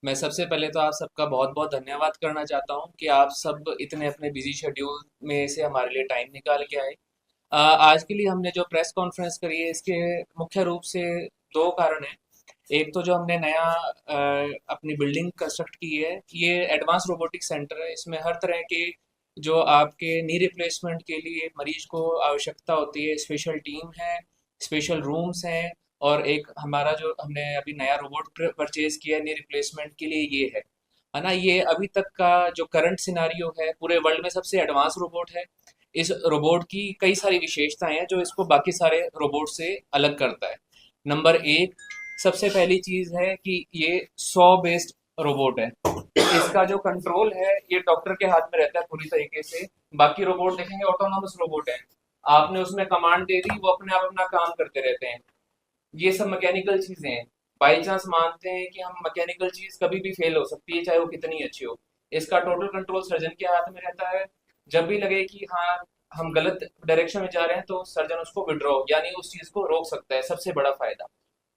मैं सबसे पहले तो आप सबका बहुत बहुत धन्यवाद करना चाहता हूँ कि आप सब इतने अपने बिजी शेड्यूल में से हमारे लिए टाइम निकाल के आए। आज के लिए हमने जो प्रेस कॉन्फ्रेंस करी है इसके मुख्य रूप से दो कारण हैं। एक तो जो हमने नया अपनी बिल्डिंग कंस्ट्रक्ट की है, ये एडवांस रोबोटिक सेंटर है। इसमें हर तरह के जो आपके नी रिप्लेसमेंट के लिए मरीज को आवश्यकता होती है, स्पेशल टीम है, स्पेशल रूम्स हैं। और एक हमारा जो हमने अभी नया रोबोट परचेज किया है नी रिप्लेसमेंट के लिए, ये है ना। ये अभी तक का जो करंट सिनारियो है, पूरे वर्ल्ड में सबसे एडवांस रोबोट है। इस रोबोट की कई सारी विशेषताएं हैं जो इसको बाकी सारे रोबोट से अलग करता है। नंबर एक, सबसे पहली चीज है कि ये सॉ बेस्ड रोबोट है। इसका जो कंट्रोल है ये डॉक्टर के हाथ में रहता है पूरी तरीके से। बाकी रोबोट देखेंगे ऑटोनॉमस रोबोट है, आपने उसमें कमांड दे दी, वो अपने आप अपना काम करते रहते हैं। ये सब मैकेनिकल चीजें हैं। बाई चांस मानते हैं कि हम मैकेनिकल चीज कभी भी फेल हो सकती है, चाहे वो कितनी अच्छी हो। इसका टोटल कंट्रोल सर्जन के हाथ में रहता है। जब भी लगे कि हाँ हम गलत डायरेक्शन में जा रहे हैं, तो सर्जन उसको विड्रॉ यानी उस चीज को रोक सकता है। सबसे बड़ा फायदा।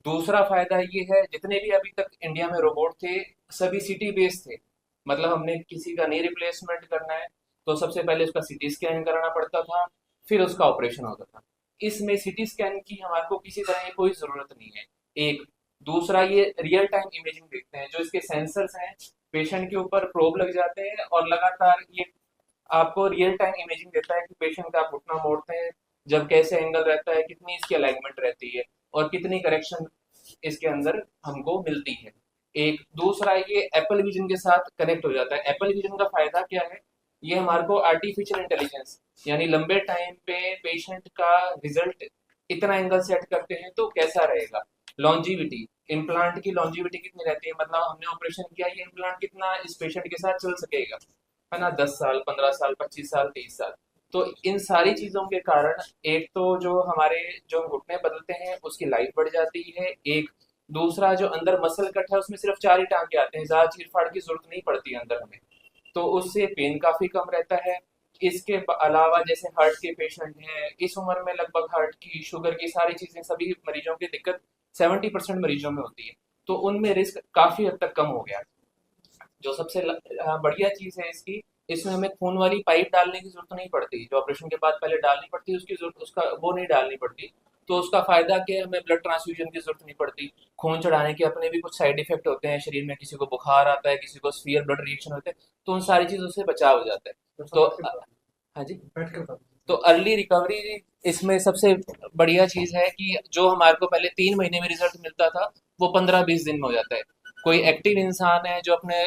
दूसरा फायदा ये है, जितने भी अभी तक इंडिया में रोबोट थे सभी सिटी बेस्ड थे। मतलब हमने किसी का नी रिप्लेसमेंट करना है तो सबसे पहले उसका सीटी स्कैन कराना पड़ता था, फिर उसका ऑपरेशन होता था। इसमें सीटी स्कैन की हमारे को किसी तरह की कोई जरूरत नहीं है। एक, दूसरा ये रियल टाइम इमेजिंग देखते हैं। जो इसके सेंसर्स हैं, पेशेंट के ऊपर प्रोब लग जाते हैं और लगातार ये आपको रियल टाइम इमेजिंग देता है कि पेशेंट का आप घुटना मोड़ते हैं जब कैसे एंगल रहता है, कितनी इसकी अलाइनमेंट रहती है और कितनी करेक्शन इसके अंदर हमको मिलती है। एक, दूसरा ये एप्पल विजन के साथ कनेक्ट हो जाता है। एप्पल विजन का फायदा क्या है, ये हमारे को आर्टिफिशियल इंटेलिजेंस यानी लंबे टाइम पे पेशेंट का रिजल्ट इतना एंगल सेट करते हैं तो कैसा रहेगा। लॉन्जिविटी, इम्प्लांट की लॉन्जिविटी कितनी रहती है, मतलब हमने ऑपरेशन किया, ये इम्प्लांट कितना इस पेशेंट के साथ चल सकेगा, है ना। 10 साल, 15 साल, 25 साल, 30 साल। तो इन सारी चीजों के कारण एक तो जो हमारे जो हम घुटने बदलते हैं उसकी लाइफ बढ़ जाती है। एक, दूसरा जो अंदर मसल कट है उसमें सिर्फ 4 ही टांके आते हैं, ज्यादा चीरफाड़ की जरूरत नहीं पड़ती अंदर हमें। तो उससे पेन काफी कम रहता है। इसके अलावा जैसे हार्ट के पेशेंट हैं, इस उम्र में लगभग हार्ट की, शुगर की सारी चीजें सभी मरीजों की दिक्कत 70% मरीजों में होती है। तो उनमें रिस्क काफी हद तक कम हो गया। जो सबसे बढ़िया चीज है इसकी, इसमें हमें खून वाली पाइप डालने की जरूरत नहीं पड़ती, जो ऑपरेशन के बाद पहले डालनी पड़ती, उसकी जरूरत उसका वो नहीं डालनी पड़ती। तो उसका फायदा क्या है, हमें ब्लड ट्रांसफ्यूजन की जरूरत नहीं पड़ती। खून चढ़ाने के अपने भी कुछ साइड इफेक्ट होते हैं शरीर में, किसी को बुखार आता है, किसी को सीवियर ब्लड रिएक्शन होते हैं, तो उन सारी चीजों से बचाव हो जाता है। तो हाँ जी। तो अर्ली रिकवरी इसमें सबसे बढ़िया चीज है कि जो हमारे को पहले 3 महीने में रिजल्ट मिलता था, वो 15-20 दिन में हो जाता है। कोई एक्टिव इंसान है जो अपने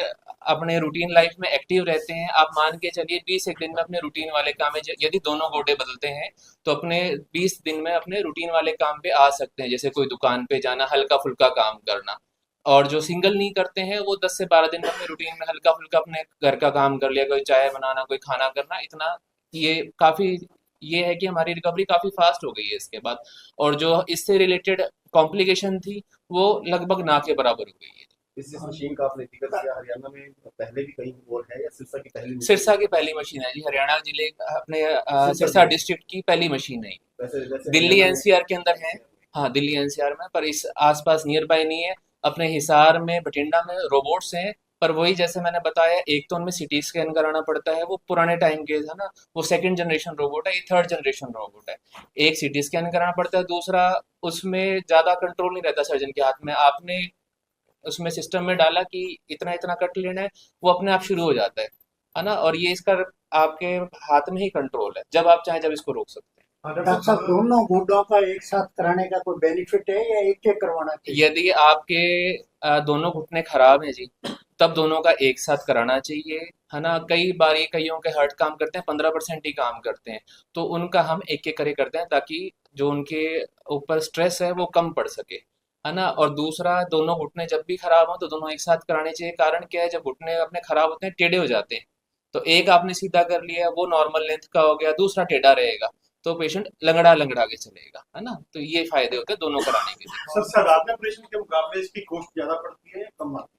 अपने रूटीन लाइफ में एक्टिव रहते हैं, आप मान के चलिए 20 एक दिन में अपने रूटीन वाले काम में यदि दोनों गोडे बदलते हैं तो अपने 20 दिन में अपने रूटीन वाले काम पे आ सकते हैं, जैसे कोई दुकान पे जाना, हल्का फुल्का काम करना। और जो सिंगल नहीं करते हैं वो 10 से 12 दिन में अपने रूटीन में हल्का फुल्का अपने घर का काम कर लिया, कोई चाय बनाना, कोई खाना करना, इतना। ये काफी, ये है कि हमारी रिकवरी काफी फास्ट हो गई है इसके बाद। और जो इससे रिलेटेड कॉम्प्लिकेशन थी वो लगभग ना के बराबर हो गई है। इस मशीन का आपने जिक्र किया, हरियाणा में पहले भी कहीं और है या सिरसा की पहली मशीन सिरसा है? की पहली मशीन है जी, हरियाणा जिले अपने सिरसा सिरसा जिले में। डिस्ट्रिक्ट की पहली मशीन है। वैसे जैसे दिल्ली हरियाणा में एनसीआर के अंदर है। हाँ, दिल्ली एनसीआर में, पर इस आसपास नियर बाय नहीं है। अपने हिसार में, बठिंडा में रोबोट्स हैं। पर वही जैसे मैंने बताया, एक तो उनमें सिटी स्कैन कराना पड़ता है, वो पुराने टाइम के है ना, वो सेकंड जनरेशन रोबोट है, ये थर्ड जनरेशन रोबोट है। एक सिटी स्कैन कराना पड़ता है, दूसरा उसमें ज्यादा कंट्रोल नहीं रहता सर्जन के हाथ में। आपने उसमें सिस्टम में डाला कि इतना इतना कट लेना है, वो अपने आप शुरू हो जाता है ना। और ये इसका आपके हाथ में ही कंट्रोल है, जब आप चाहें जब इसको रोक सकते हैं। डॉक्टर साहब, दोनों गुड्डों का एक साथ कराने का कोई बेनिफिट है या एक एक करवाना चाहिए? यदि आपके दोनों घुटने खराब हैं जी, तब दोनों का एक साथ कराना चाहिए, है ना। कई बार ये कईयों के हार्ट काम करते हैं, 15% ही काम करते हैं, तो उनका हम एक एक करे करते हैं ताकि जो उनके ऊपर स्ट्रेस है वो कम पड़ सके, है ना। और दूसरा, दोनों घुटने जब भी खराब हो तो दोनों एक साथ कराने चाहिए। कारण क्या है, जब घुटने अपने खराब होते हैं टेढ़े हो जाते हैं, तो एक आपने सीधा कर लिया, वो नॉर्मल लेंथ का हो गया, दूसरा टेढ़ा रहेगा, तो पेशेंट लंगड़ा लंगड़ा के चलेगा, है ना। तो ये फायदे होते हैं दोनों कराने के। सर साधारण ऑपरेशन के मुकाबले इसकी कॉस्ट ज्यादा पड़ती है या कम आती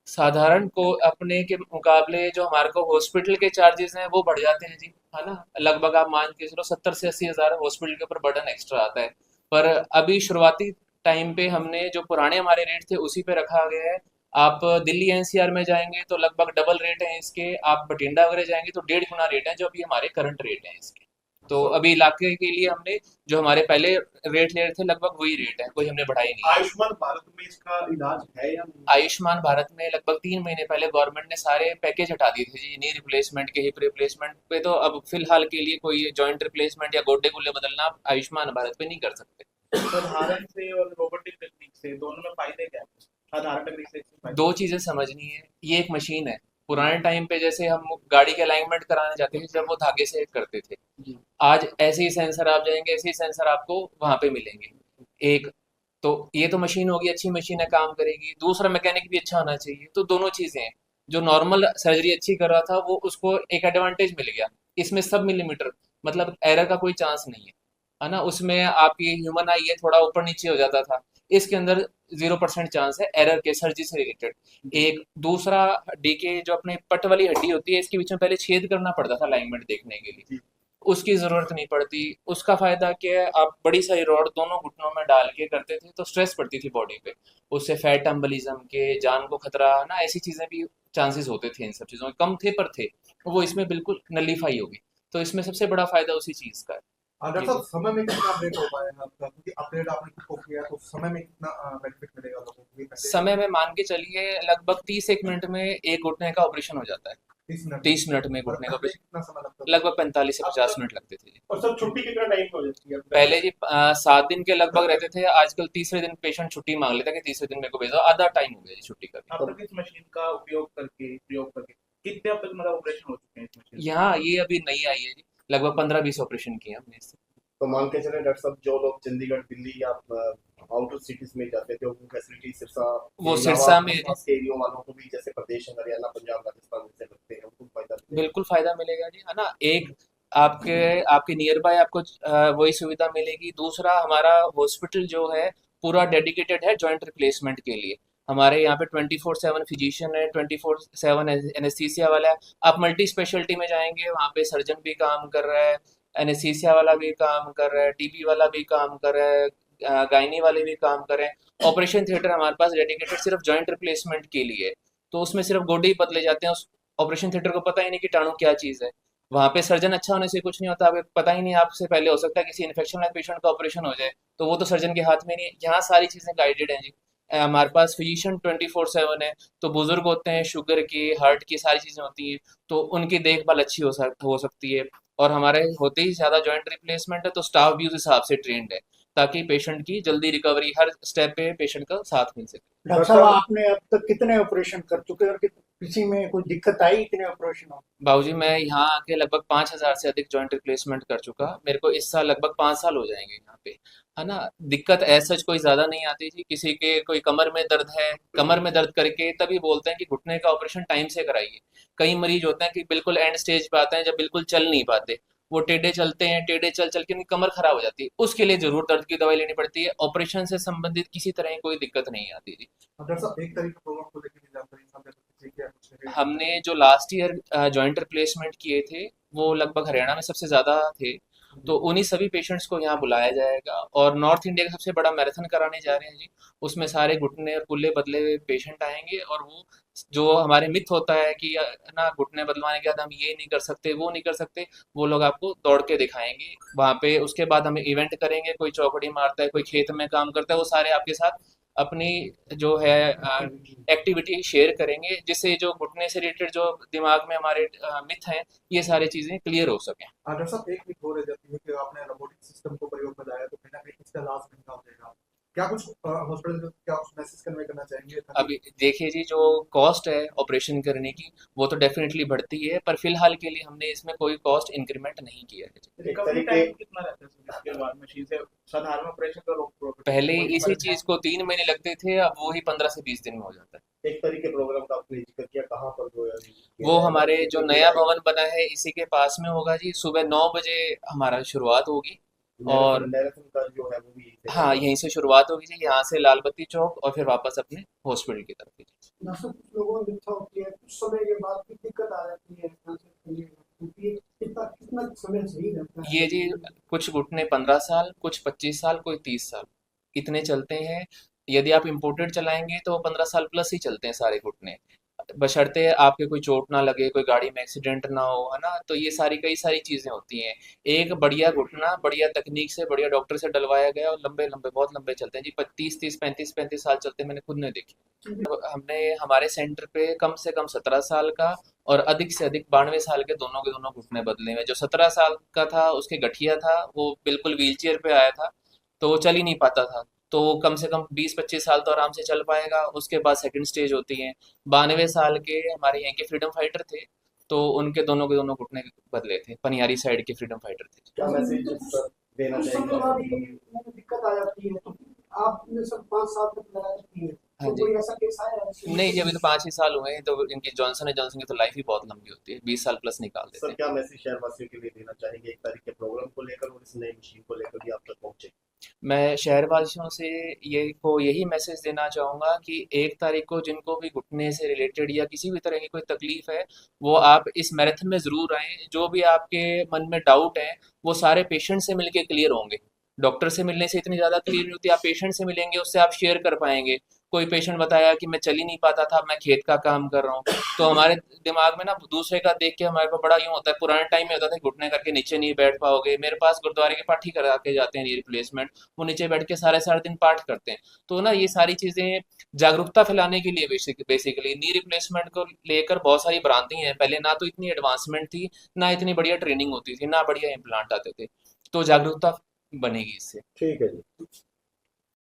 साधारण को अपने के मुकाबले जो हमारे को हॉस्पिटल के चार्जेस हैं वो बढ़ जाते हैं जी, है ना। लगभग आप मान के चलो 70 से 80 हज़ार हॉस्पिटल के ऊपर बर्डन एक्स्ट्रा आता है। पर अभी शुरुआती टाइम पे हमने जो पुराने हमारे रेट थे उसी पे रखा गया है। आप दिल्ली एनसीआर में जाएंगे तो लगभग डबल रेट है इसके, आप बठिंडा वगैरह जाएंगे तो 1.5 गुना रेट है जो अभी हमारे करंट रेट है इसके। तो So, अभी इलाके के लिए हमने जो हमारे पहले रेट ले रहे थे लगभग वही रेट है, कोई हमने बढ़ाई नहीं है। आयुष्मान भारत में इसका इलाज है या नहीं? आयुष्मान भारत में लगभग 3 महीने पहले गवर्नमेंट ने सारे पैकेज हटा दिए थे जी, नी रिप्लेसमेंट के, हिप रिप्लेसमेंट पे। तो अब फिलहाल के लिए कोई जॉइंट रिप्लेसमेंट या गोड्डे गुल्ले बदलना आप आयुष्मान भारत पे नहीं कर सकते। साधारण से और रोबोटिक टेक्निक से दोनों में फायदे क्या है? साधारण टेक्निक से इसमें फायदे दो चीजें समझनी है, ये एक मशीन है। पुराने टाइम पे जैसे हम गाड़ी के अलाइनमेंट कराने जाते थे जब वो धागे से करते थे, जी। आज ऐसे ही सेंसर आप जाएंगे, ऐसे ही सेंसर आपको वहां पे मिलेंगे। एक तो ये तो मशीन होगी, अच्छी मशीन है, काम करेगी। दूसरा मैकेनिक भी अच्छा होना चाहिए। तो दोनों चीजें हैं। जो नॉर्मल सर्जरी अच्छी कर रहा था वो उसको एक एडवांटेज मिल गया, इसमें सब मिलीमीटर मतलब एरर का कोई चांस नहीं है ना। उसमें आपकी ह्यूमन आई है थोड़ा ऊपर नीचे हो जाता था, इसके अंदर 0% चांस है एरर के, सर्जरी से रिलेटेड। एक दूसरा, हड्डी के जो अपने पट वाली हड्डी होती है इसके बीच में पहले छेद करना पड़ता था अलाइनमेंट देखने के लिए, उसकी जरूरत नहीं पड़ती। उसका फायदा क्या है, आप बड़ी सारी रॉड दोनों घुटनों में डाल के करते थे तो स्ट्रेस पड़ती थी बॉडी पे, उससे फैट एम्बोलिज्म के, जान को खतरा ना, ऐसी चीजें भी चांसेस होते थे। इन सब चीजों में कम थे पर थे, वो इसमें बिल्कुल नलीफाई होगी। तो इसमें सबसे बड़ा फायदा उसी चीज का है। डॉक्टर जी साहब, जी। समय में कितना अपडेट हो पाएगा आपका? क्योंकि अपडेट आपने खुद को किया, तो समय में कितना बेनिफिट मिलेगा लोगों को? ये पहले समय में मान के चलिए लगभग 30 1 मिनट में एक घुटने का ऑपरेशन हो जाता है। 30 मिनट 30 मिनट में और घुटने का पहले ऑपरेशन कितना समय लगता था? लगभग 45 से अब 50 सर मिनट लगते थे जी। और सर छुट्टी कितना टाइम में हो जाती है? पहले जी 7 दिन के लगभग रहते थे, आजकल तीसरे दिन पेशेंट छुट्टी मांग लेता है कि तीसरे दिन मेरे को भेजो, आधा टाइम हो गया जी छुट्टी का भी। अब तक इस मशीन का प्रयोग करके कितने अब तक मतलब ऑपरेशन हो चुके हैं इस मशीन से? यहाँ ये अभी नई आई है जी, लगभग 15 20 ऑपरेशन किए हमने इससे। तो मान के चले डॉक्टर साहब, जो लोग चंडीगढ़ दिल्ली या आउटर सिटीज में जाते थे वो फैसिलिटी सिरसा वो के अलावा सिरसा में आसपास के एरिया वालों को भी, जैसे प्रदेश हरियाणा पंजाब राजस्थान से लगते हैं, उनको फायदा मिलेगा? बिल्कुल फायदा मिलेगा जी, है ना। एक आपके आपके नियर बाय आपको वही सुविधा मिलेगी। दूसरा, हमारा हॉस्पिटल जो है पूरा डेडिकेटेड है जॉइंट रिप्लेसमेंट के लिए। हमारे यहाँ पे 24/7 फिजिशियन है, 24/7 एनेस्थीसिया वाला है। आप मल्टी स्पेशलिटी में जाएंगे वहाँ पे सर्जन भी काम कर रहा है, एनेस्थीसिया वाला भी काम कर रहा है, टीबी वाला भी काम कर रहा है, गायनी वाले भी काम कर रहे हैं। ऑपरेशन थिएटर हमारे पास डेडिकेटेड सिर्फ जॉइंट रिप्लेसमेंट के लिए है। तो उसमें सिर्फ गोडे ही बदले जाते हैं, उस ऑपरेशन थिएटर को पता ही नहीं कीटाणु क्या चीज़ है। वहाँ पे सर्जन अच्छा होने से कुछ नहीं होता, अभी पता ही नहीं, आपसे पहले हो सकता है किसी इन्फेक्शन वाले पेशेंट का ऑपरेशन हो जाए, तो वो तो सर्जन के हाथ में नहीं है। यहाँ सारी चीज़ें गाइडेड हैं जी। हमारे पास फिजिशियन 24/7 है। तो बुजुर्ग होते हैं, शुगर की, हार्ट की सारी चीज़ें होती हैं, तो उनकी देखभाल अच्छी हो सकती है। और हमारे होते ही ज़्यादा जॉइंट रिप्लेसमेंट है तो स्टाफ भी उस हिसाब से ट्रेंड है, ताकि पेशेंट की जल्दी रिकवरी, हर स्टेप पे पेशेंट का साथ मिल सके। डॉक्टर साहब, आपने अब तक कितने ऑपरेशन कर चुके हैं और किसी में कोई दिक्कत आई इतने ऑपरेशन हो? बाबूजी, मैं यहाँ आके लगभग 5,000 से अधिक जॉइंट रिप्लेसमेंट कर चुका। मेरे को इस साल लगभग 5 साल हो जाएंगे यहाँ पे, है ना। दिक्कत ऐसा कोई ज़्यादा नहीं आती थी। किसी के कोई कमर में दर्द है, कमर में दर्द करके तभी बोलते हैं कि घुटने का ऑपरेशन टाइम से कराइए। कई मरीज होते हैं कि बिल्कुल एंड स्टेज पे आते हैं जब बिल्कुल चल नहीं पाते, वो टेढ़े चलते हैं, टेढ़े चल चल के उनकी कमर खराब हो जाती है, उसके लिए जरूर दर्द की दवाई लेनी पड़ती है। ऑपरेशन से संबंधित किसी तरह की कोई दिक्कत नहीं आती थी। डॉक्टर साहब, एक तारीख प्रोग्राम को लेकर जानकारी सामने रखी क्या कुछ है? हमने जो लास्ट ईयर जॉइंट रिप्लेसमेंट किए थे वो लगभग हरियाणा में सबसे ज़्यादा थे। तो उन्हीं सभी पेशेंट्स को यहाँ बुलाया जाएगा, और नॉर्थ इंडिया का सबसे बड़ा मैराथन कराने जा रहे हैं जी। उसमें सारे घुटने और कुल्ले बदले हुए पेशेंट आएंगे, और वो जो हमारे मिथ होता है कि ना घुटने बदलवाने के बाद हम ये नहीं कर सकते, वो नहीं कर सकते, वो लोग आपको दौड़ के दिखाएंगे वहाँ पे। उसके बाद हम इवेंट करेंगे, कोई चौकड़ी मारता है, कोई खेत में काम करता है, वो सारे आपके साथ अपनी जो है एक्टिविटी शेयर करेंगे, जिससे जो घुटने से रिलेटेड जो दिमाग में हमारे मिथ हैं, ये सारी चीज़ें क्लियर हो सकें। डॉक्टर साहब, एक मिनट हो रह जाती है कि आपने रोबोटिक सिस्टम को प्रयोग में लाया, तो कहीं ना कहीं इसका लाभ महंगा हो जाएगा। क्या कुछ हॉस्पिटल में क्या कुछ मैसेज कन्वे करना चाहेंगे ताकि अभी देखिए जी, जो कॉस्ट है ऑपरेशन करने की वो तो डेफिनेटली बढ़ती है, पर फिलहाल के लिए हमने इसमें कोई कॉस्ट इंक्रीमेंट नहीं किया है जी। रिकवरी तरीके- टाइम कितना रहता है सर इसके बाद मशीन से? साधारण ऑपरेशन का पहले कोई इसी फर्क है? चीज़ को 3 महीने लगते थे, अब वो ही 15 से 20 दिन में हो जाता है। एक तरीके प्रोग्राम का आपने जिक्र किया, कहाँ पर जो है वो हमारे जो नया भवन बना है इसी के पास में होगा जी। सुबह 9 बजे हमारा शुरुआत होगी, और मैराथन का जो है वो भी हाँ, यहीं से शुरुआत होगी जी, यहाँ से लाल बत्ती चौक और फिर वापस अपने हॉस्पिटल की तरफ जी। दर्शक, कुछ लोगों में इच्छा होती है, कुछ समय के बाद की दिक्कत आ जाती है क्योंकि कितना कितना समय सही रहता है? ये जी कुछ घुटने 15 साल, कुछ 25 साल, कोई 30 साल, इतने चलते हैं। यदि आप इम्पोर्टेड चलाएंगे तो 15 साल प्लस ही चलते हैं सारे घुटने, बशर्ते आपके कोई चोट ना लगे, कोई गाड़ी में एक्सीडेंट ना हो, है ना। तो ये सारी कई सारी चीज़ें होती हैं। एक बढ़िया घुटना बढ़िया तकनीक से बढ़िया डॉक्टर से डलवाया गया और लंबे लंबे बहुत लंबे चलते हैं जी, 30 30 35 साल चलते हैं, मैंने खुद ने देखे। तो हमने हमारे सेंटर पे कम से कम 17 साल का और अधिक से अधिक 92 साल के दोनों घुटने बदले हुए। जो 17 साल का था उसके गठिया था, वो बिल्कुल व्हील चेयर पे आया था, तो वो चल ही नहीं पाता था। तो वो कम से कम 20 25 साल तो आराम से चल पाएगा। उसके बाद सेकंड स्टेज होती है। 92 साल के हमारे यहाँ के फ्रीडम फाइटर थे, तो उनके दोनों के दोनों घुटने बदले थे, पनियारी साइड के फ्रीडम फाइटर थे। क्या मैसेज देना कुछ समय चाहेंगे बाद आप? ये दिक्कत आ जाती है, तो आपने सब 5 साल तक लगा रखी है, हाँ तो जी। कोई ऐसा केस आया है? नहीं जी, अभी तो 5 ही साल हुए हैं, तो इनकी जॉनसन एंड जॉनसन की तो लाइफ ही बहुत लंबी होती है, 20 साल प्लस निकाल देते सर हैं। क्या मैसेज शहरवासियों के लिए देना चाहेंगे 1 तारीख के प्रोग्राम को लेकर और इस नई मशीन को लेकर भी आप तक पहुंचे? मैं शहरवासियों से यही मैसेज देना चाहूँगा कि 1 तारीख को जिनको भी घुटने से रिलेटेड या किसी भी तरह की कोई तकलीफ है, वो आप इस मैराथन में ज़रूर आएँ। जो भी आपके मन में डाउट है, वो सारे पेशेंट से मिलके क्लियर होंगे। डॉक्टर से मिलने से इतनी ज़्यादा क्लियर नहीं होती, आप पेशेंट से मिलेंगे, उससे आप शेयर कर पाएंगे। कोई पेशेंट बताया कि मैं चल ही नहीं पाता था, मैं खेत का काम कर रहा हूँ, तो हमारे दिमाग में ना दूसरे का देख के हमारे को बड़ा यूँ होता है। पुराने टाइम में होता था घुटने करके नीचे नहीं बैठ पाओगे, मेरे पास गुरुद्वारे के पाठी करा के जाते हैं नी रिप्लेसमेंट, वो नीचे बैठ के सारे सारे दिन पाठ करते हैं। तो ना ये सारी चीज़ें जागरूकता फैलाने के लिए बेसिकली नी रिप्लेसमेंट को लेकर बहुत सारी भ्रांति हैं। पहले ना तो इतनी एडवांसमेंट थी, ना इतनी बढ़िया ट्रेनिंग होती थी, ना बढ़िया इम्प्लांट आते थे। तो जागरूकता बनेगी इससे। ठीक है जी।